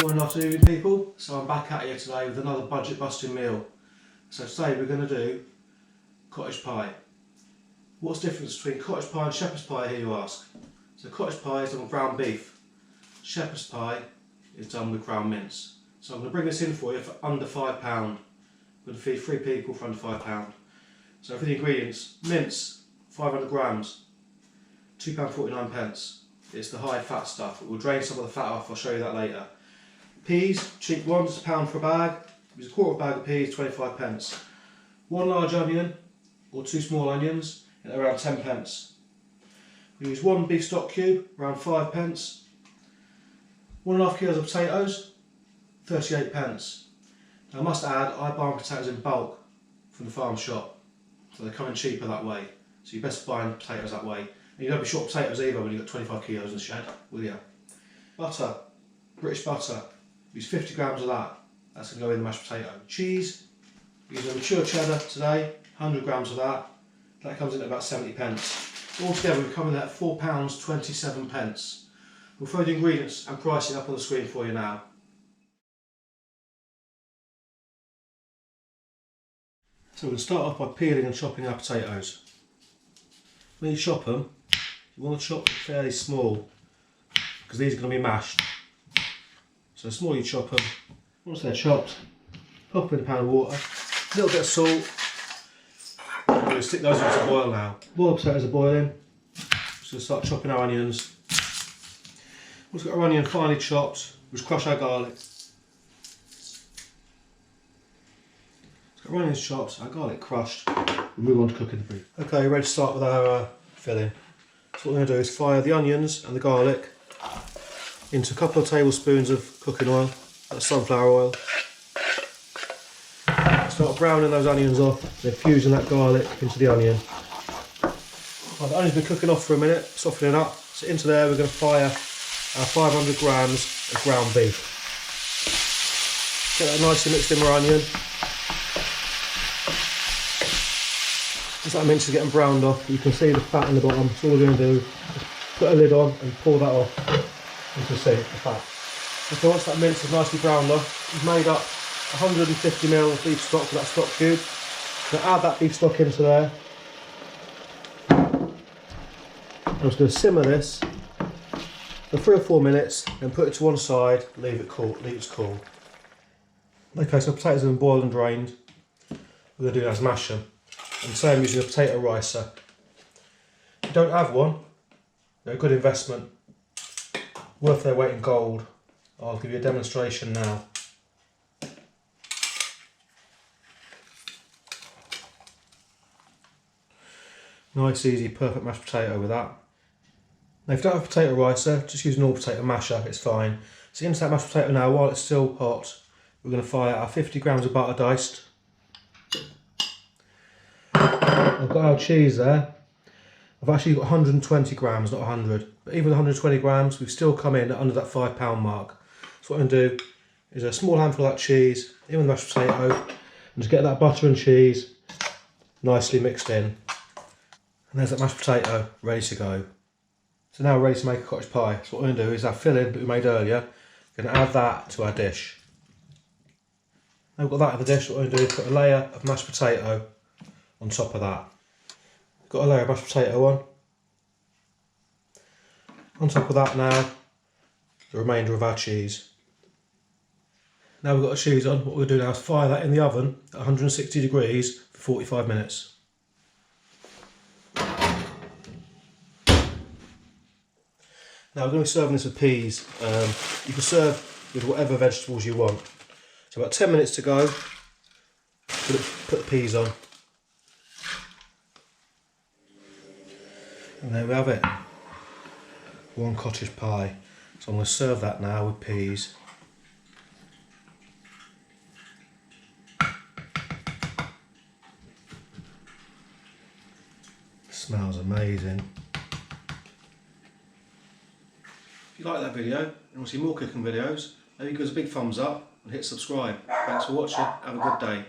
Morning, afternoon people. So I'm back at you today with another budget busting meal. So today we're going to do cottage pie. What's the difference between cottage pie and shepherd's pie, here you ask? So cottage pie is done with ground beef. Shepherd's pie is done with ground mince. So I'm going to bring this in for you for under £5. I'm going to feed 3 people for under £5. So for the ingredients, mince 500 grams, £2.49. It's the high fat stuff. We'll drain some of the fat off, I'll show you that later. Peas, cheap ones, £1 for a bag. Use a quarter bag of peas, 25 pence. 1 large onion or 2 small onions at around 10 pence. We use 1 beef stock cube, around 5 pence. 1.5 kilos of potatoes, 38 pence. Now I must add, I buy my potatoes in bulk from the farm shop, so they come in cheaper that way. So you're best buying potatoes that way. And you don't be short potatoes either when you've got 25 kilos in the shed, will you? Butter, British butter. Use 50 grams of that. That's going to go in the mashed potato. Cheese, use a mature cheddar today, 100 grams of that. That comes in at about 70 pence. Altogether we come in at £4.27. We'll throw the ingredients and pricing up on the screen for you now. So we'll start off by peeling and chopping our potatoes. When you chop them, you want to chop them fairly small because these are going to be mashed. So the smaller you chop them, once they're chopped, pop them in a pan of water, a little bit of salt. We'll stick those into boil now. While the potatoes are boiling, so we'll start chopping our onions. Once we've got our onion finely chopped, we'll just crush our garlic. Got our onions chopped, our garlic crushed, we'll move on to cooking the beef. Okay, we're ready to start with our filling. So what we're going to do is fire the onions and the garlic into a couple of tablespoons of cooking oil, that's sunflower oil. Start browning those onions off, then fusing that garlic into the onion. Well, the onion's been cooking off for a minute, softening up. So into there we're going to fire our 500 grams of ground beef. Get that nicely mixed in with our onion. As that mince is getting browned off, you can see the fat in the bottom. So all we're going to do is put a lid on and pour that off into the sink, the fat. So once that mince is nicely browned off, we've made up 150ml of beef stock for that stock cube. Now add that beef stock into there. I'm just going to simmer this for 3 or 4 minutes, then put it to one side, leave it cool. Okay, so potatoes have been boiled and drained. We're going to do now is mash them. And say I'm using a potato ricer. If you don't have one, they're a good investment. Worth their weight in gold. I'll give you a demonstration now. Nice, easy, perfect mashed potato with that. Now if you don't have a potato ricer, just use an all potato masher, it's fine. So into that mashed potato now, while it's still hot, we're going to fire our 50 grams of butter diced. I've got our cheese there. I've actually got 120 grams, not 100. But even with 120 grams, we've still come in at under that £5 mark. So what I'm going to do is a small handful of that cheese in with the mashed potato and just get that butter and cheese nicely mixed in. And there's that mashed potato ready to go. So now we're ready to make a cottage pie. So what we're going to do is our filling that we made earlier, we're going to add that to our dish. Now we've got that in the dish, what we're going to do is put a layer of mashed potato on top of that. Got a layer of mashed potato on. On top of that now, the remainder of our cheese. Now we've got the cheese on, what we'll do now is fire that in the oven at 160 degrees for 45 minutes. Now we're going to be serving this with peas. You can serve with whatever vegetables you want. So about 10 minutes to go, put the peas on. And there we have it, one cottage pie. So I'm going to serve that now with peas. Smells amazing. If you like that video and want to see more cooking videos, maybe give us a big thumbs up and hit subscribe. Thanks for watching, have a good day.